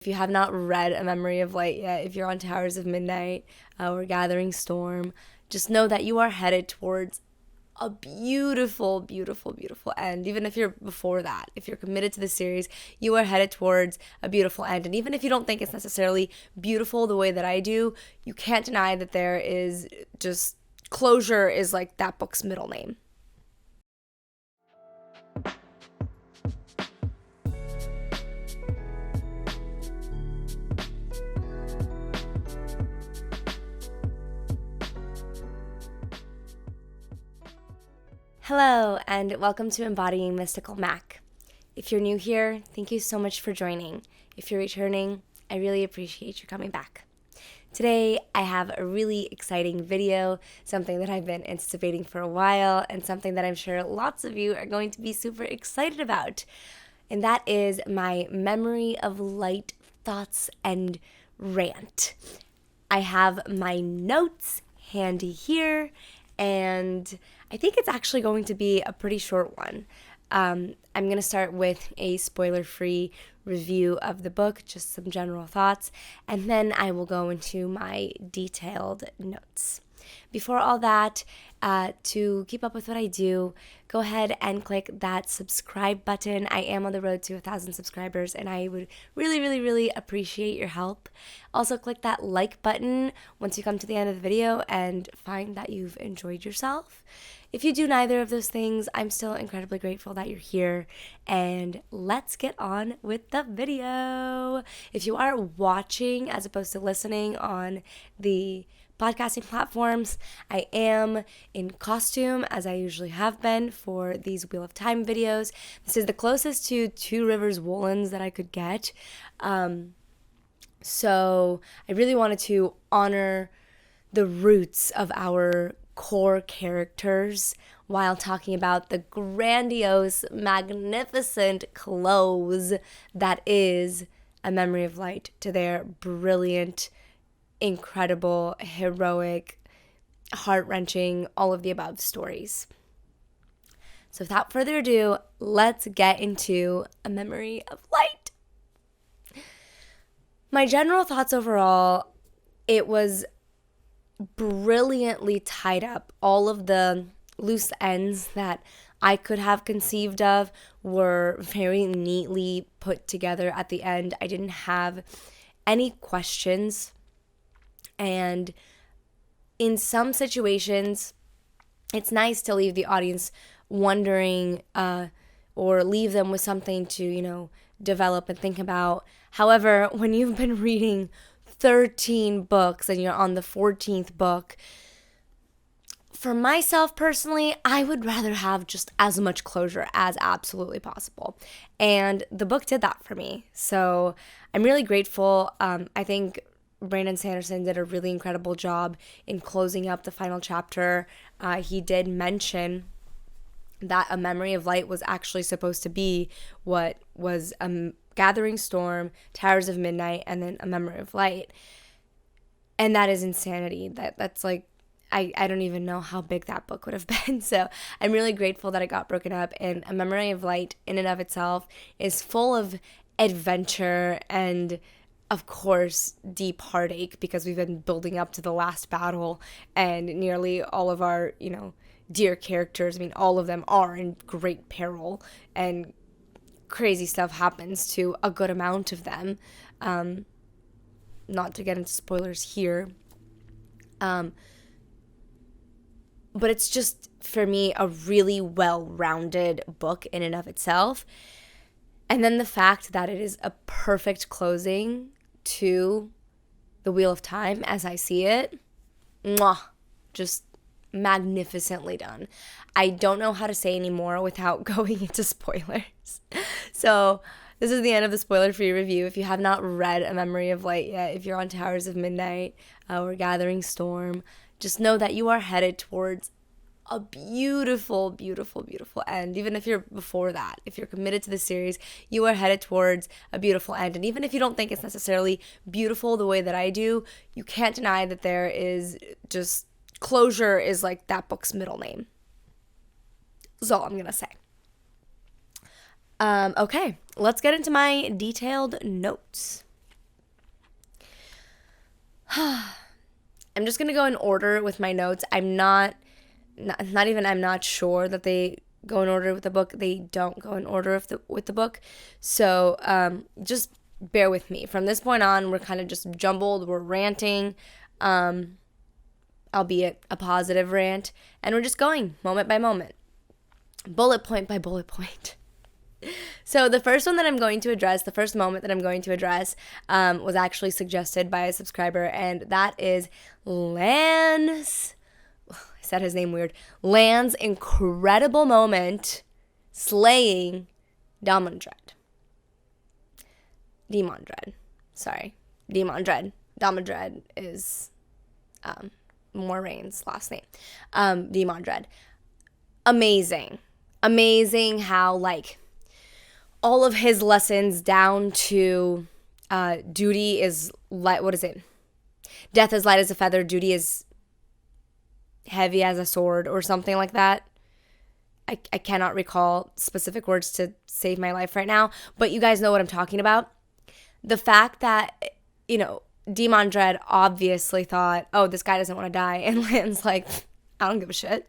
If you have not read A Memory of Light yet, if you're on Towers of Midnight or Gathering Storm, just know that you are headed towards a beautiful, beautiful, beautiful end. Even if you're before that, if you're committed to the series, you are headed towards a beautiful end. And even if you don't think it's necessarily beautiful the way that I do, you can't deny that there is just closure is like that book's middle name. Hello, and welcome to Embodying Mystical Mac. If you're new here, thank you so much for joining. If you're returning, I really appreciate you coming back. Today, I have a really exciting video, something that I've been anticipating for a while, and something that I'm sure lots of you are going to be super excited about. And that is my Memory of Light thoughts and rant. I have my notes handy here, and I think it's actually going to be a pretty short one. I'm going to start with a spoiler-free review of the book, just some general thoughts, and then I will go into my detailed notes. Before all that, to keep up with what I do, go ahead and click that subscribe button. I am on the road to 1,000 subscribers, and I would really, really, really appreciate your help. Also, click that like button once you come to the end of the video and find that you've enjoyed yourself. If you do neither of those things, I'm still incredibly grateful that you're here, and let's get on with the video. If you are watching as opposed to listening on the podcasting platforms, I am in costume, as I usually have been for these Wheel of Time videos. This is the closest to Two Rivers woolens that I could get. So I really wanted to honor the roots of our core characters while talking about the grandiose, magnificent close that is A Memory of Light to their brilliant, incredible, heroic, heart-wrenching, all of the above stories. So without further ado, let's get into A Memory of Light. My general thoughts overall, it was brilliantly tied up. All of the loose ends that I could have conceived of were very neatly put together at the end. I didn't have any questions. And in some situations, it's nice to leave the audience wondering or leave them with something to, develop and think about. However, when you've been reading 13 books and you're on the 14th book, for myself personally, I would rather have just as much closure as absolutely possible. And the book did that for me. So I'm really grateful. I think Brandon Sanderson did a really incredible job in closing up the final chapter. He did mention that A Memory of Light was actually supposed to be what was Gathering Storm, Towers of Midnight, and then A Memory of Light. And that is insanity. That's like, I don't even know how big that book would have been. So I'm really grateful that it got broken up. And A Memory of Light in and of itself is full of adventure and, of course, deep heartache, because we've been building up to the last battle, and nearly all of our, dear characters, all of them are in great peril, and crazy stuff happens to a good amount of them. Not to get into spoilers here. But it's just, for me, a really well-rounded book in and of itself. And then the fact that it is a perfect closing to the Wheel of Time as I see it, just magnificently done. I don't know how to say any more without going into spoilers. So this is the end of the spoiler-free review. If you have not read A Memory of Light yet, if you're on Towers of Midnight or Gathering Storm, just know that you are headed towards a beautiful, beautiful, beautiful end. Even if you're before that, if you're committed to the series, you are headed towards a beautiful end. And even if you don't think it's necessarily beautiful the way that I do, you can't deny that there is just closure is like that book's middle name. That's all I'm going to say. Okay, let's get into my detailed notes. I'm just going to go in order with my notes. I'm not sure that they go in order with the book. They don't go in order with the book. So just bear with me. From this point on, we're kind of just jumbled. We're ranting, albeit a positive rant. And we're just going moment by moment, bullet point by bullet point. So the first moment that I'm going to address was actually suggested by a subscriber, and that is Lance. I said his name weird. Lan's incredible moment slaying Demon Dread. Demon Dread is Moraine's last name. Demon Dread. Amazing how, like, all of his lessons down to duty is light. What is it? Death is light as a feather. Duty is heavy as a sword, or something like that. I cannot recall specific words to save my life right now, but you guys know what I'm talking about. The fact that, Demon Dread obviously thought, oh, this guy doesn't want to die, and Lan's like, I don't give a shit.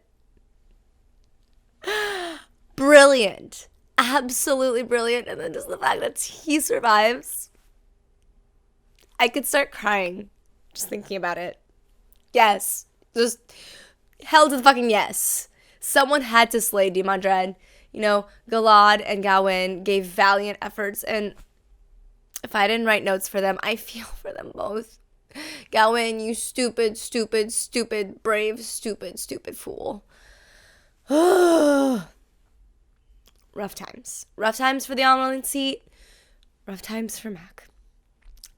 Brilliant. Absolutely brilliant. And then just the fact that he survives. I could start crying just thinking about it. Yes. Just hell to the fucking yes. Someone had to slay Demon Dread. Galad and Gawain gave valiant efforts, and if I didn't write notes for them, I feel for them both. Gawain, you stupid, brave, stupid fool. Rough times for the Almond seat. Rough times for Mac.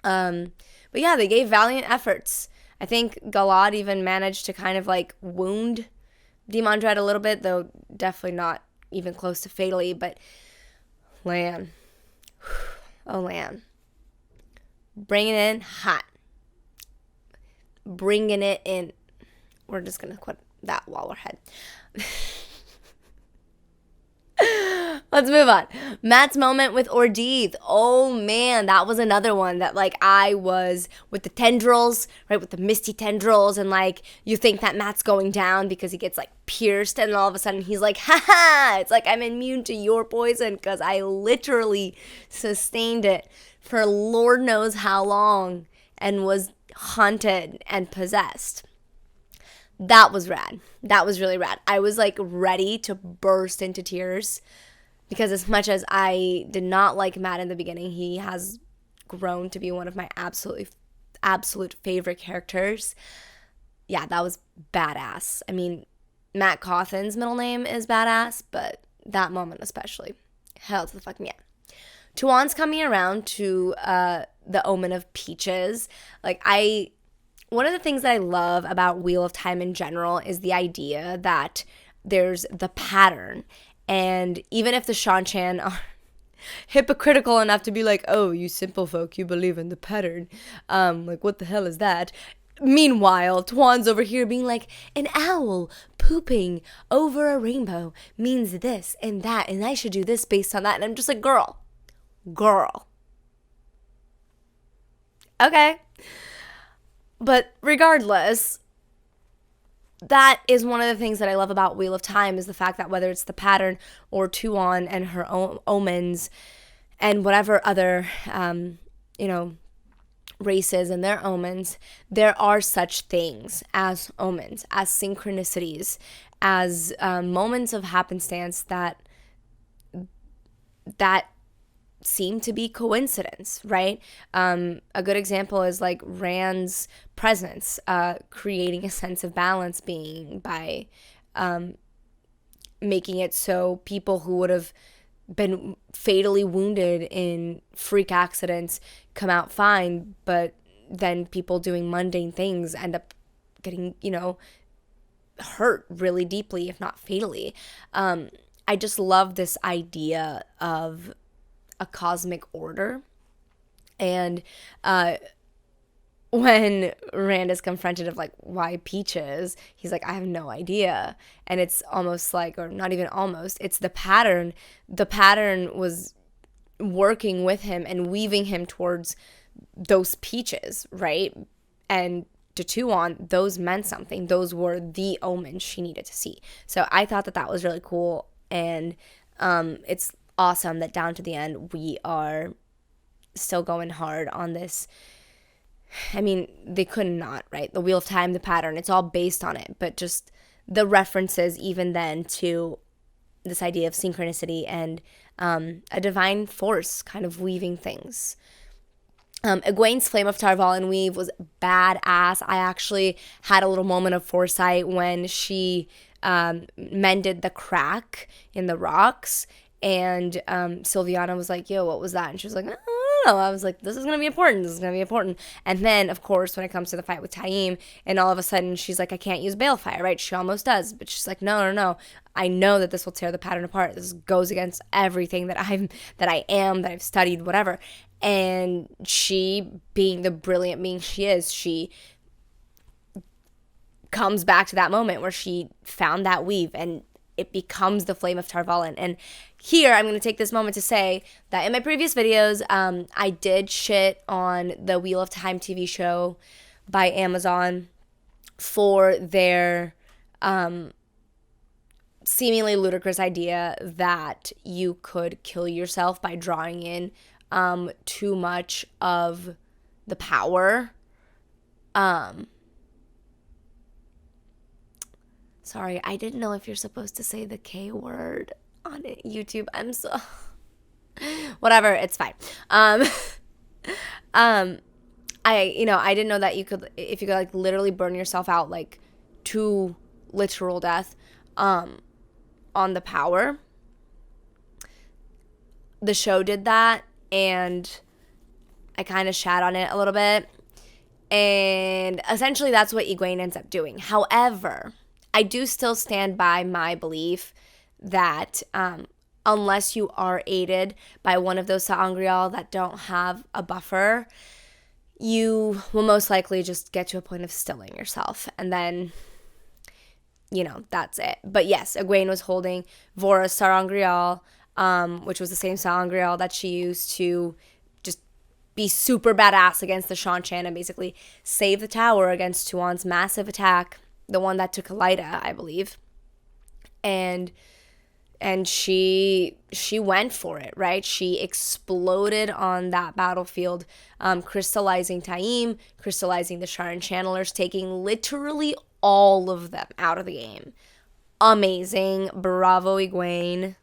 But yeah, they gave valiant efforts. I think Galad even managed to kind of like wound Demon Dread a little bit, though definitely not even close to fatally. But Lan, oh Lan, bringing it in hot, bringing it in. We're just gonna quit that while we're ahead. Let's move on. Matt's moment with Ordeith. Oh man, that was another one that, like, I was with the tendrils, right, with the misty tendrils, and like you think that Matt's going down because he gets like pierced, and all of a sudden he's like, haha, it's like I'm immune to your poison because I literally sustained it for Lord knows how long and was haunted and possessed. That was rad. That was really rad. I was like ready to burst into tears because as much as I did not like Matt in the beginning, he has grown to be one of my absolute favorite characters. Yeah, that was badass. I mean, Matt Cawthon's middle name is badass, but that moment especially. Hell to the fucking yeah. Tuan's coming around to the omen of peaches. One of the things that I love about Wheel of Time in general is the idea that there's the pattern. And even if the Shan-Chan are hypocritical enough to be like, oh, you simple folk, you believe in the pattern. Like, what the hell is that? Meanwhile, Tuan's over here being like, an owl pooping over a rainbow means this and that, and I should do this based on that. And I'm just like, girl. Okay. But regardless, that is one of the things that I love about Wheel of Time is the fact that whether it's the pattern or Tuan and her omens and whatever other, races and their omens, there are such things as omens, as synchronicities, as moments of happenstance that seem to be coincidence, right? A good example is like Rand's presence, creating a sense of balance being by making it so people who would have been fatally wounded in freak accidents come out fine, but then people doing mundane things end up getting, hurt really deeply, if not fatally. I just love this idea of a cosmic order. And when Rand is confronted of like, why peaches, he's like, I have no idea. And it's almost like, or not even almost, it's the pattern was working with him and weaving him towards those peaches, right? And to Tuon, those meant something. Those were the omens she needed to see. So I thought that was really cool. And it's awesome that down to the end we are still going hard on this. I mean, they could not, right? The Wheel of Time, the pattern, it's all based on it. But just the references even then to this idea of synchronicity and a divine force kind of weaving things. Egwene's Flame of Tar Valon weave was badass. I actually had a little moment of foresight when she mended the crack in the rocks, and Sylviana was like, yo, what was that? And she was like, I don't know. I was like, this is going to be important. This is going to be important. And then, of course, when it comes to the fight with Taim, and all of a sudden she's like, I can't use Balefire, right? She almost does. But she's like, no. I know that this will tear the pattern apart. This goes against everything that I've studied, whatever. And she, being the brilliant being she is, she comes back to that moment where she found that weave, and it becomes the Flame of Tar Valon. And here, I'm going to take this moment to say that in my previous videos, I did shit on the Wheel of Time TV show by Amazon for their seemingly ludicrous idea that you could kill yourself by drawing in too much of the power. Sorry, I didn't know if you're supposed to say the K word on YouTube. I'm so... Whatever, it's fine. I didn't know that if you could like literally burn yourself out like to literal death on the power. The show did that, and I kind of shat on it a little bit. And essentially that's what Egwene ends up doing. However, I do still stand by my belief that unless you are aided by one of those sa'angreal that don't have a buffer, you will most likely just get to a point of stilling yourself. And then, that's it. But yes, Egwene was holding Vora's sa'angreal, which was the same sa'angreal that she used to just be super badass against the Shan-Chan and basically save the tower against Tuon's massive attack. The one that took Elida, I believe. And she went for it, right? She exploded on that battlefield, crystallizing Taim, crystallizing the Sharan Channelers, taking literally all of them out of the game. Amazing. Bravo, Egwene.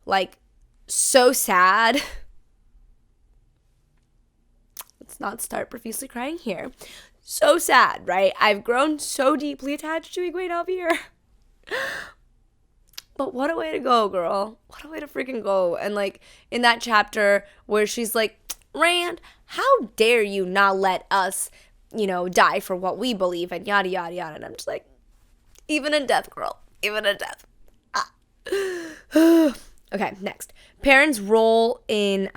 Like, so sad. Let's not start profusely crying here. So sad, right? I've grown so deeply attached to Egwene Alvier. But what a way to go, girl. What a way to freaking go. And like in that chapter where she's like, Rand, how dare you not let us, die for what we believe and yada, yada, yada. And I'm just like, even in death, girl. Even in death. Okay, next. Perrin's role in,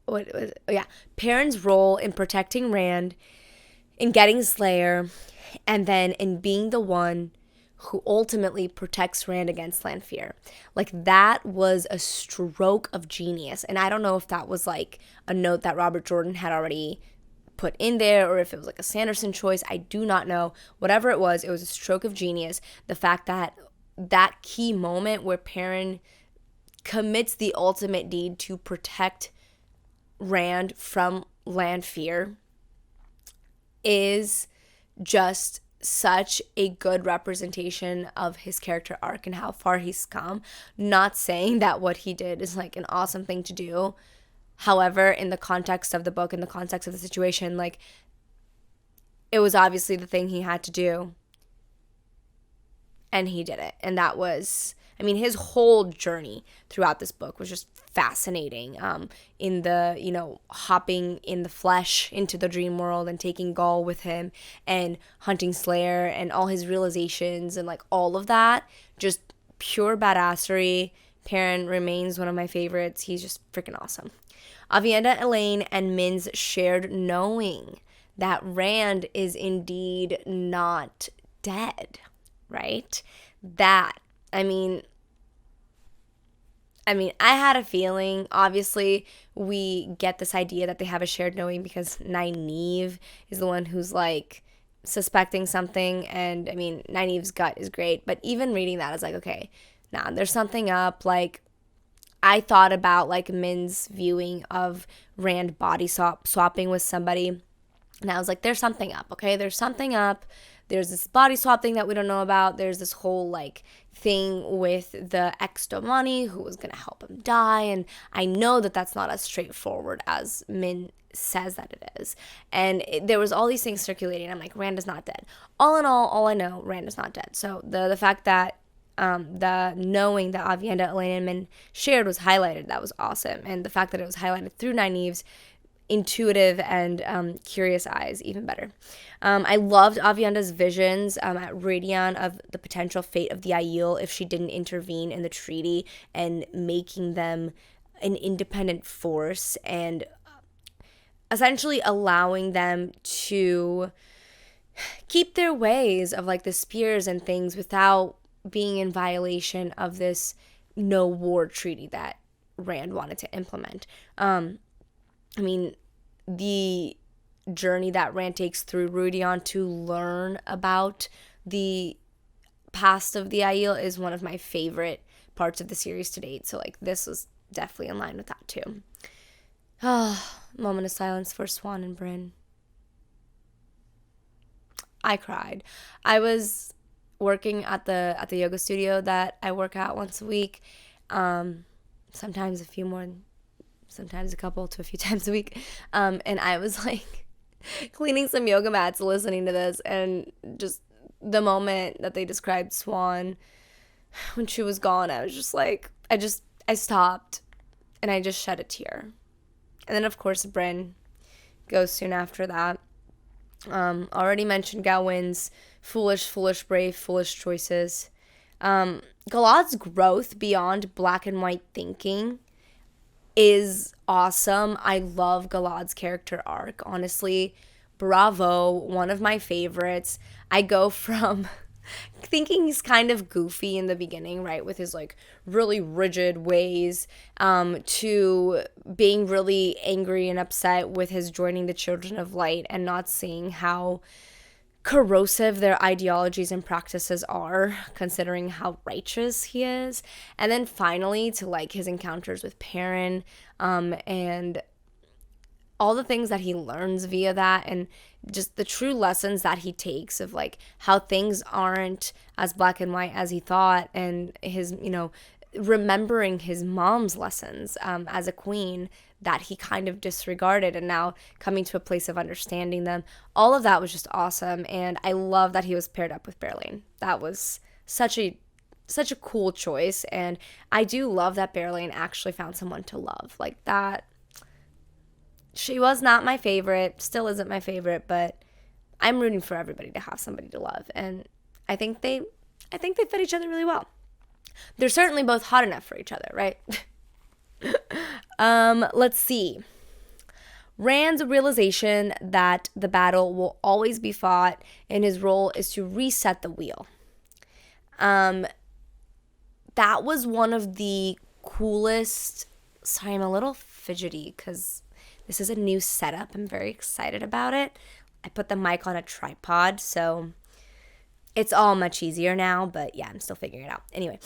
what was it? Oh, yeah. Perrin's role in protecting Rand, in getting Slayer, and then in being the one who ultimately protects Rand against Lanfear. Like, that was a stroke of genius. And I don't know if that was like a note that Robert Jordan had already put in there or if it was like a Sanderson choice. I do not know. Whatever it was a stroke of genius. The fact that that key moment where Perrin commits the ultimate deed to protect Rand from Lanfear is just such a good representation of his character arc and how far he's come. Not saying that what he did is like an awesome thing to do. However, in the context of the book, in the context of the situation, like, it was obviously the thing he had to do. And he did it. And that was, his whole journey throughout this book was just fascinating. In the, hopping in the flesh into the dream world and taking Gaul with him and hunting Slayer and all his realizations and like all of that. Just pure badassery. Perrin remains one of my favorites. He's just freaking awesome. Aviendha, Elaine, and Min's shared knowing that Rand is indeed not dead, right? That, I mean, I had a feeling. Obviously, we get this idea that they have a shared knowing because Nynaeve is the one who's like suspecting something. And I mean, Nynaeve's gut is great. But even reading that, I was like, okay, nah, there's something up. Like, I thought about like Min's viewing of Rand body swapping with somebody. And I was like, there's something up, okay? There's something up. There's this body swap thing that we don't know about. There's this whole like thing with the ex-Domani who was going to help him die. And I know that that's not as straightforward as Min says that it is. And there was all these things circulating. I'm like, Rand is not dead. All in all I know, Rand is not dead. So the fact that the knowing that Aviendha, Elena, and Min shared was highlighted, that was awesome. And the fact that it was highlighted through Nynaeve's intuitive and curious eyes, even better. I loved Aviendha's visions at Radion of the potential fate of the Aiel if she didn't intervene in the treaty and making them an independent force and essentially allowing them to keep their ways of like the spears and things without being in violation of this no war treaty that Rand wanted to implement. I mean, the journey that Rand takes through Rhuidean to learn about the past of the Aiel is one of my favorite parts of the series to date. So, like, this was definitely in line with that, too. Moment of silence for Swan and Brynn. I cried. I was working at the yoga studio that I work at once a week. Sometimes a few more, sometimes a couple to a few times a week. And I was like cleaning some yoga mats, listening to this, and just the moment that they described Swan when she was gone, I was just like, I stopped and I just shed a tear. And then of course Brynn goes soon after that. Already mentioned Gawyn's foolish, brave, foolish choices. Galad's growth beyond black and white thinking is awesome. I love Galad's character arc. Honestly, bravo, one of my favorites. I go from thinking he's kind of goofy in the beginning, right, with his like really rigid ways, to being really angry and upset with his joining the Children of Light and not seeing how corrosive their ideologies and practices are, considering how righteous he is. And then finally to like his encounters with Perrin, and all the things that he learns via that, and just the true lessons that he takes of like how things aren't as black and white as he thought, and his, remembering his mom's lessons as a queen that he kind of disregarded, and now coming to a place of understanding them. All of that was just awesome, and I love that he was paired up with Berelain. That was such a cool choice, and I do love that Berelain actually found someone to love like that. She was not my favorite, still isn't my favorite, but I'm rooting for everybody to have somebody to love, and I think they fit each other really well. They're certainly both hot enough for each other, right? Let's see. Rand's realization that the battle will always be fought and his role is to reset the wheel. That was one of the coolest. Sorry, I'm a little fidgety because this is a new setup. I'm very excited about it. I put the mic on a tripod, so it's all much easier now, but yeah, I'm still figuring it out. Anyway,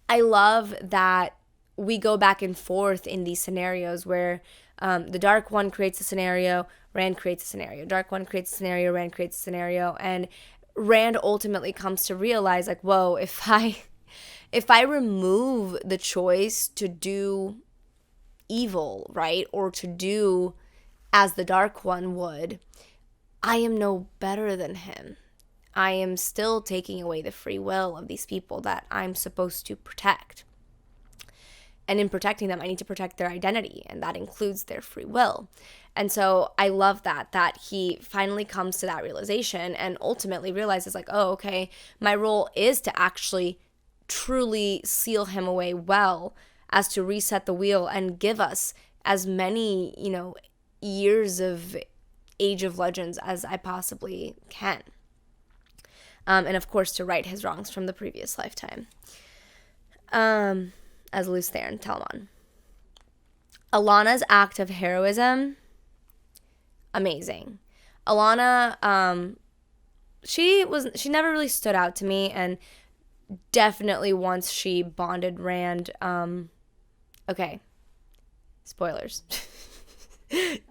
I love that we go back and forth in these scenarios where the Dark One creates a scenario, Rand creates a scenario. Dark One creates a scenario, Rand creates a scenario. And Rand ultimately comes to realize, like, whoa, if I remove the choice to do evil, right, or to do as the Dark One would, I am no better than him. I am still taking away the free will of these people that I'm supposed to protect. And in protecting them, I need to protect their identity, and that includes their free will. And so I love that he finally comes to that realization and ultimately realizes, like, oh, okay, my role is to actually truly seal him away well as to reset the wheel and give us as many, years of Age of Legends as I possibly can. And of course, to right his wrongs from the previous lifetime. as Luce Theron, Telamon. Alana's act of heroism, amazing. Alana, she never really stood out to me, and definitely once she bonded Rand, okay, spoilers.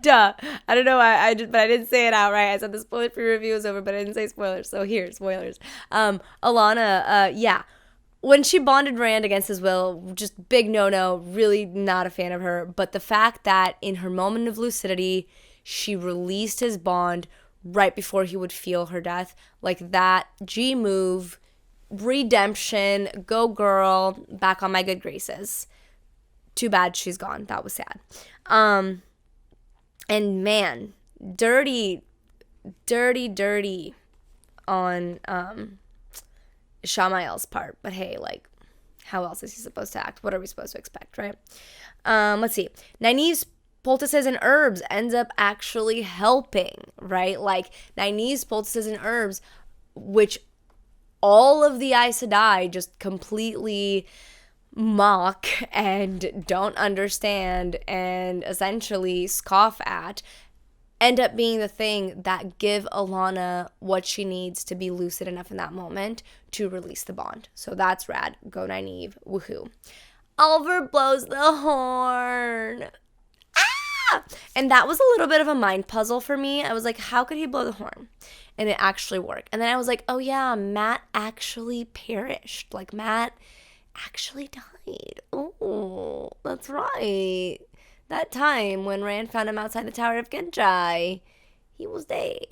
Duh. I don't know why but I didn't say it outright. I said the spoiler-free review is over, but I didn't say spoilers. So here, spoilers. Alana, yeah. When she bonded Rand against his will, just big no-no, really not a fan of her. But the fact that in her moment of lucidity, she released his bond right before he would feel her death. Like that G move, redemption, go girl, back on my good graces. Too bad she's gone. That was sad. And man, dirty on Shamael's part. But hey, like, how else is he supposed to act? What are we supposed to expect, right? Let's see. Nynaeve's poultices and herbs ends up actually helping, right? Like, Nynaeve's poultices and herbs, which all of the Aes Sedai just completely mock and don't understand and essentially scoff at, end up being the thing that give Alana what she needs to be lucid enough in that moment to release the bond. So that's rad. Go Nynaeve. Woohoo. Oliver blows the horn. Ah! And that was a little bit of a mind puzzle for me. I was like, how could he blow the horn? And it actually worked. And then I was like, oh yeah, Matt actually perished. Like, Matt actually died. Oh, that's right. That time when Rand found him outside the Tower of Genji, he was dead.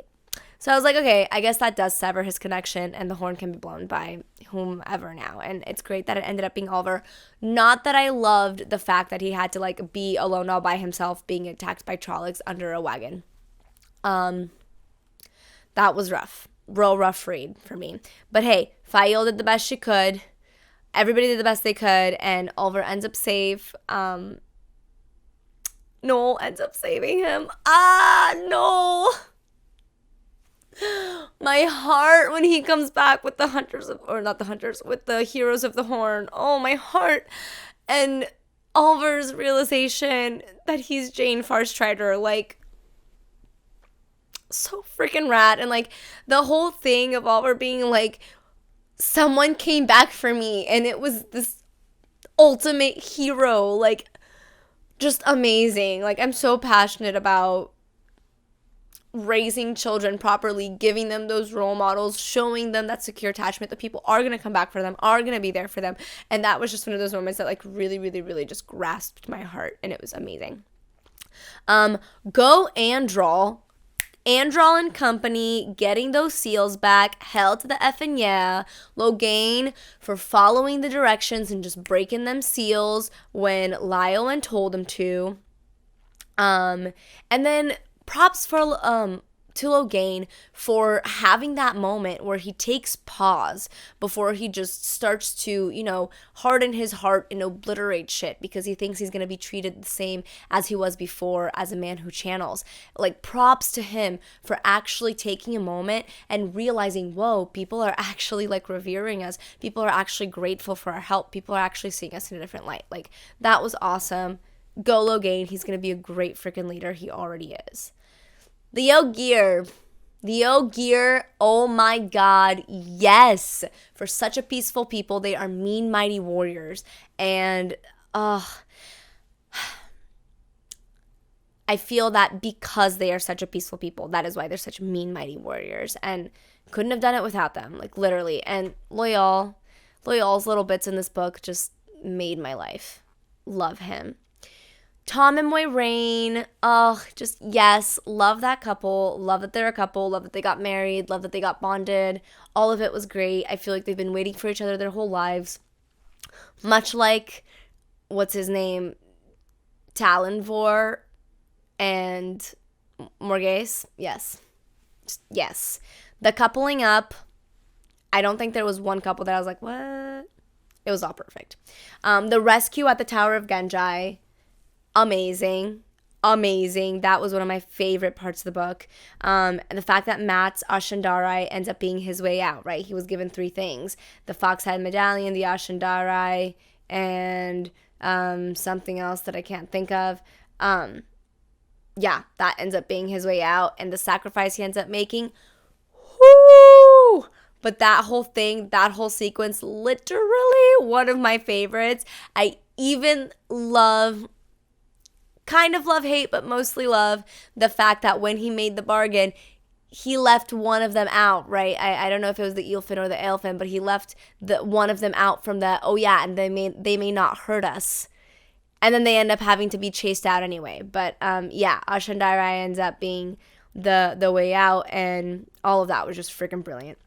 So I was like, okay, I guess that does sever his connection, and the horn can be blown by whomever now. And it's great that it ended up being Oliver. Not that I loved the fact that he had to like be alone all by himself being attacked by Trollocs under a wagon. That was rough. Real rough read for me. But hey, Fael did the best she could. Everybody did the best they could, and Oliver ends up safe. Noel ends up saving him. No! My heart when he comes back with the with the heroes of the horn. Oh, my heart. And Oliver's realization that he's Jane Farstrider, like, so freaking rad. And like the whole thing of Oliver being like, someone came back for me, and it was this ultimate hero, like, just amazing. Like, I'm so passionate about raising children properly, giving them those role models, showing them that secure attachment, that people are going to come back for them, are going to be there for them. And that was just one of those moments that like really, really, really just grasped my heart, and it was amazing. Go Andral. Andral and company getting those seals back. Hell to the effing yeah. Logain for following the directions and just breaking them seals when Lyle told him to. And then props for to Logain for having that moment where he takes pause before he just starts to, you know, harden his heart and obliterate shit because he thinks he's going to be treated the same as he was before as a man who channels. Like, props to him for actually taking a moment and realizing, whoa, people are actually like revering us. People are actually grateful for our help. People are actually seeing us in a different light. Like, that was awesome. Go Logain. He's going to be a great freaking leader. He already is. The Ogier, oh my god, yes. For such a peaceful people, they are mean, mighty warriors. And, I feel that because they are such a peaceful people, that is why they're such mean, mighty warriors. And couldn't have done it without them, like, literally. And Loyal's little bits in this book just made my life. Love him. Tom and Moiraine, just yes, love that couple, love that they're a couple, love that they got married, love that they got bonded, all of it was great. I feel like they've been waiting for each other their whole lives, much like, what's his name, Talonvor and Morghese, yes, just yes. The coupling up, I don't think there was one couple that I was like, what? It was all perfect. The rescue at the Tower of Genji, amazing. That was one of my favorite parts of the book. And the fact that Matt's Ashandarai ends up being his way out, right? He was given 3 things. The Foxhead Medallion, the Ashandarai, and something else that I can't think of. Yeah, that ends up being his way out, and the sacrifice he ends up making. Whoo! But that whole thing, that whole sequence, literally one of my favorites. I even kind of love, hate, but mostly love the fact that when he made the bargain, he left one of them out, right? I don't know if it was the eelfin or the alefin, but he left one of them out from the, oh yeah, and they may not hurt us. And then they end up having to be chased out anyway. But yeah, Ashandarai ends up being the way out, and all of that was just freaking brilliant.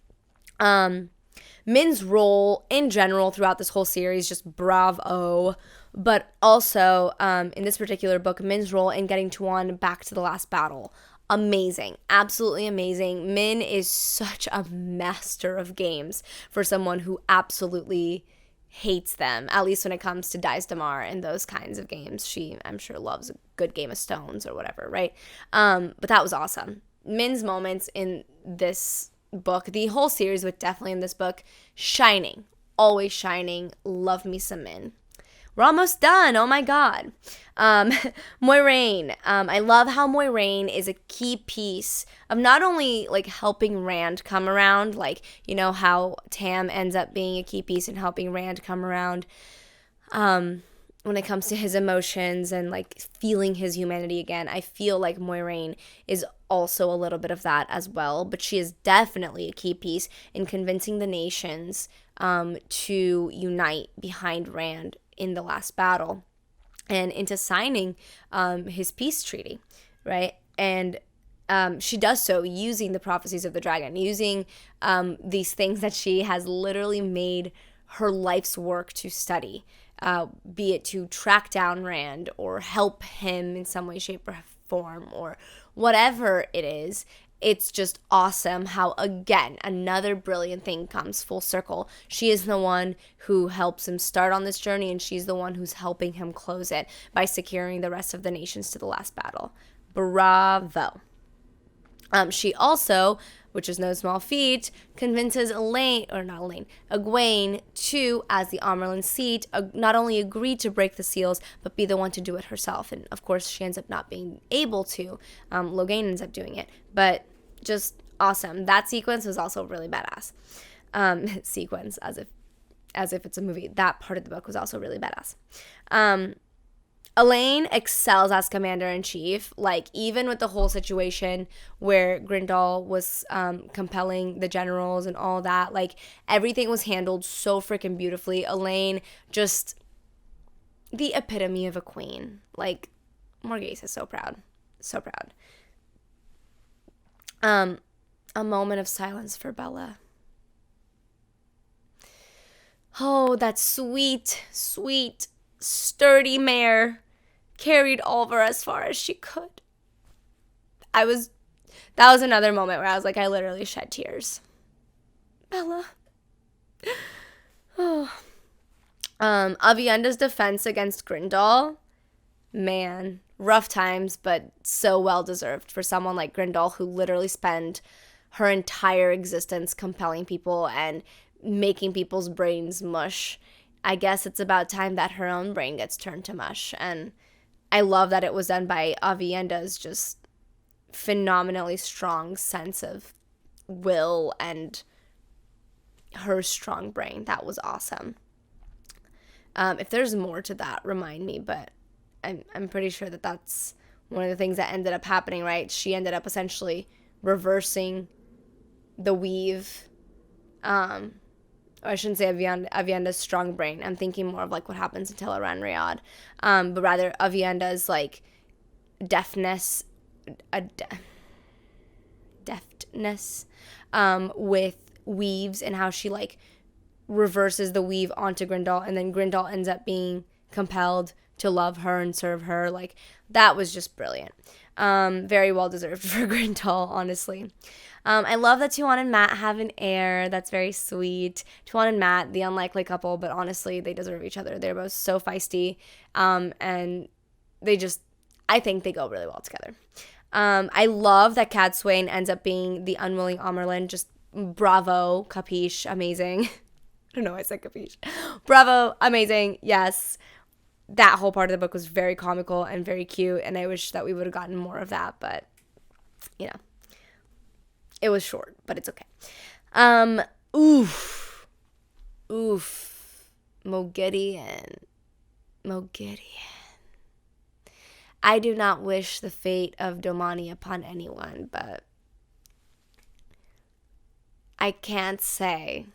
Min's role in general throughout this whole series, just bravo. But also, in this particular book, Min's role in getting Tuon back to the last battle. Amazing. Absolutely amazing. Min is such a master of games for someone who absolutely hates them, at least when it comes to Dice Damar and those kinds of games. She, I'm sure, loves a good game of Stones or whatever, right? But that was awesome. Min's moments in this book, the whole series, but definitely in this book, shining. Always shining. Love me some Min. We're almost done. Oh my God. Moiraine. I love how Moiraine is a key piece of not only like helping Rand come around, like, you know, how Tam ends up being a key piece in helping Rand come around when it comes to his emotions and like feeling his humanity again. I feel like Moiraine is also a little bit of that as well, but she is definitely a key piece in convincing the nations to unite behind Rand in the last battle and into signing his peace treaty, right? And she does so using the prophecies of the dragon, using these things that she has literally made her life's work to study, be it to track down Rand or help him in some way, shape, or form, or whatever it is. It's just awesome how, again, another brilliant thing comes full circle. She is the one who helps him start on this journey, and she's the one who's helping him close it by securing the rest of the nations to the last battle. Bravo. She also, which is no small feat, convinces Egwene to, as the Amerlin seat, not only agree to break the seals, but be the one to do it herself. And of course, she ends up not being able to. Logain ends up doing it. But just awesome. That sequence was also really badass. Sequence, as if it's a movie. That part of the book was also really badass. Elaine excels as commander-in-chief. Like, even with the whole situation where Grindal was compelling the generals and all that, like, everything was handled so freaking beautifully. Elaine, just the epitome of a queen. Like, Morghese is so proud. So proud. A moment of silence for Bella. Oh, that sweet, sweet, sturdy mare carried Oliver as far as she could. That was another moment where I was like, I literally shed tears. Bella. Oh. Avienda's defense against Grindal. Man, rough times, but so well deserved for someone like Grindal, who literally spent her entire existence compelling people and making people's brains mush. I guess it's about time that her own brain gets turned to mush. And I love that it was done by Avienda's just phenomenally strong sense of will and her strong brain. That was awesome. If there's more to that, remind me, but I'm pretty sure that that's one of the things that ended up happening, right? She ended up essentially reversing the weave, or I shouldn't say Avienda's strong brain. I'm thinking more of like what happens in Teleran Riyadh, but rather Avienda's like deftness with weaves and how she like reverses the weave onto Grindal, and then Grindal ends up being compelled to love her and serve her. Like, that was just brilliant. Very well deserved for Grindal, honestly. I love that Tuon and Matt have an heir. That's very sweet. Tuon and Matt, the unlikely couple, but honestly, they deserve each other. They're both so feisty, and I think they go really well together. I love that Cadsuane ends up being the unwilling Amerlin. Just bravo, capiche, amazing. don't know why I said capiche. Bravo. Amazing. Yes. That whole part of the book was very comical and very cute, and I wish that we would have gotten more of that, but, you know, it was short, but it's okay. Oof. Mogedion. I do not wish the fate of Domani upon anyone, but I can't say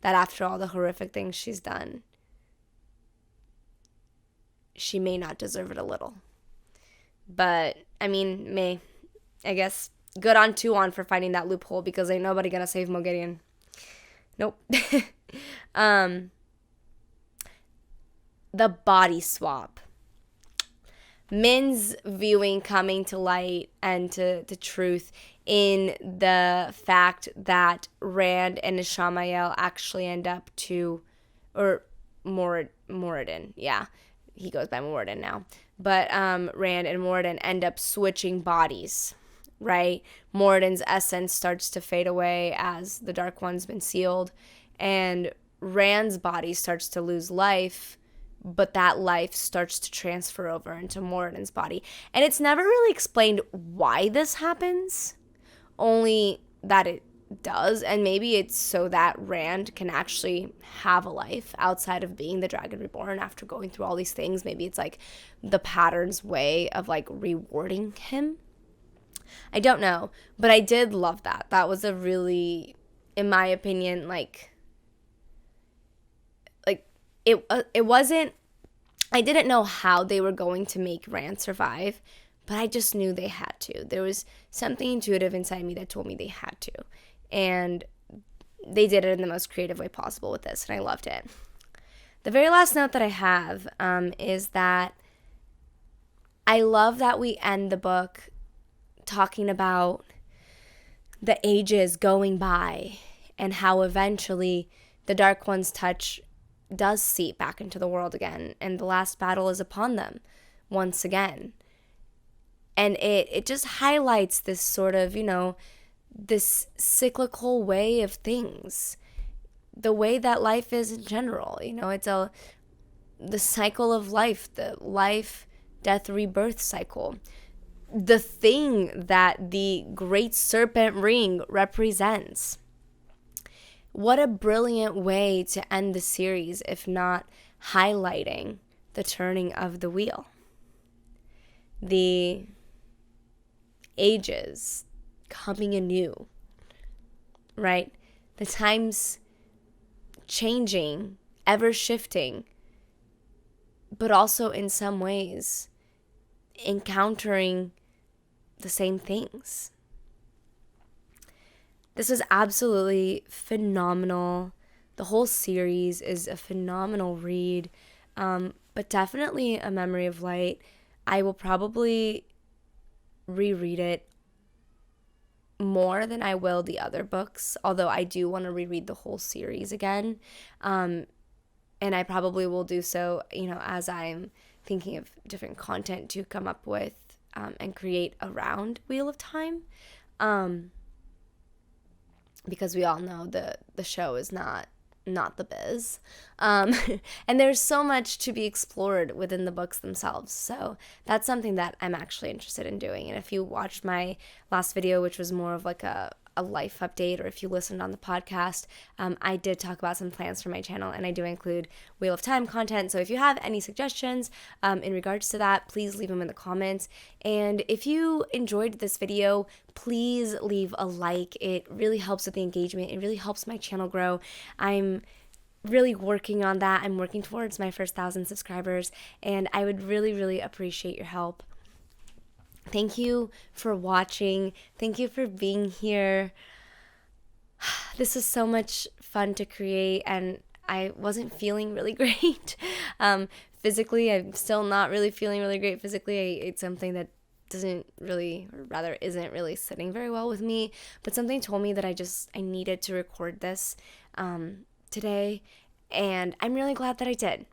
that after all the horrific things she's done, she may not deserve it a little. But, I mean, I guess, good on Tuon for finding that loophole, because ain't nobody gonna save Mogedion. Nope. The body swap. Min's viewing coming to light and to truth in the fact that Rand and Ishamael actually end up or Moradin, yeah, he goes by Moradin now, but Rand and Moradin end up switching bodies, right? Moradin's essence starts to fade away as the Dark One's been sealed, and Rand's body starts to lose life, but that life starts to transfer over into Moradin's body. And it's never really explained why this happens, only that it does. And maybe it's so that Rand can actually have a life outside of being the Dragon Reborn after going through all these things. Maybe it's like the pattern's way of like rewarding him. I don't know, but I did love that. That was a really, in my opinion, it wasn't, I didn't know how they were going to make Rand survive, but I just knew they had to. There was something intuitive inside me that told me they had to. And they did it in the most creative way possible with this, and I loved it. The very last note that I have is that I love that we end the book talking about the ages going by and how eventually the Dark One's touch does seep back into the world again, and the last battle is upon them once again. And it just highlights this sort of, this cyclical way of things, the way that life is in general. It's the cycle of life, the life, death, rebirth cycle, the thing that the Great Serpent Ring represents. What a brilliant way to end the series, if not highlighting the turning of the wheel. The ages coming anew, right? The times changing, ever shifting, but also in some ways encountering the same things. This was absolutely phenomenal. The whole series is a phenomenal read, but definitely a memory of light. I will probably reread it more than I will the other books, although I do want to reread the whole series again. And I probably will do so, as I'm thinking of different content to come up with and create around Wheel of Time. Because we all know the show is not the biz. And there's so much to be explored within the books themselves. So that's something that I'm actually interested in doing. And if you watched my last video, which was more of like a life update, or if you listened on the podcast, I did talk about some plans for my channel, and I do include Wheel of Time content. So if you have any suggestions in regards to that, please leave them in the comments. And if you enjoyed this video, please leave a like. It really helps with the engagement. It really helps my channel grow. I'm really working on that. I'm working towards my first 1,000 subscribers, and I would really, really appreciate your help. Thank you for watching. Thank you for being here. This was so much fun to create, and I wasn't feeling really great. Physically, I'm still not really feeling really great physically. It's something that isn't really sitting very well with me, but something told me that I needed to record this today, and I'm really glad that I did.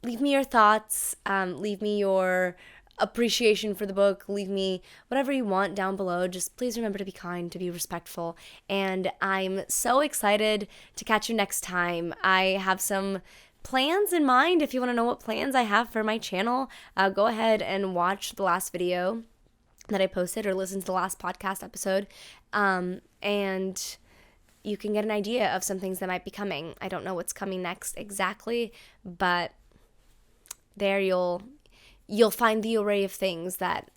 Leave me your thoughts. Leave me your appreciation for the book, leave me whatever you want down below. Just please remember to be kind, to be respectful. And I'm so excited to catch you next time. I have some plans in mind. If you want to know what plans I have for my channel, go ahead and watch the last video that I posted or listen to the last podcast episode. And you can get an idea of some things that might be coming. I don't know what's coming next exactly, but there you'll find the array of things that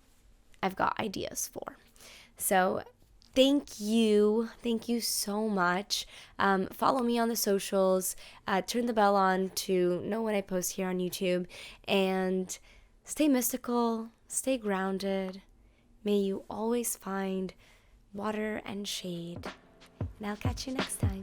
I've got ideas for. So thank you so much. Follow me on the socials, turn the bell on to know when I post here on YouTube, and stay mystical, stay grounded. May you always find water and shade. And I'll catch you next time.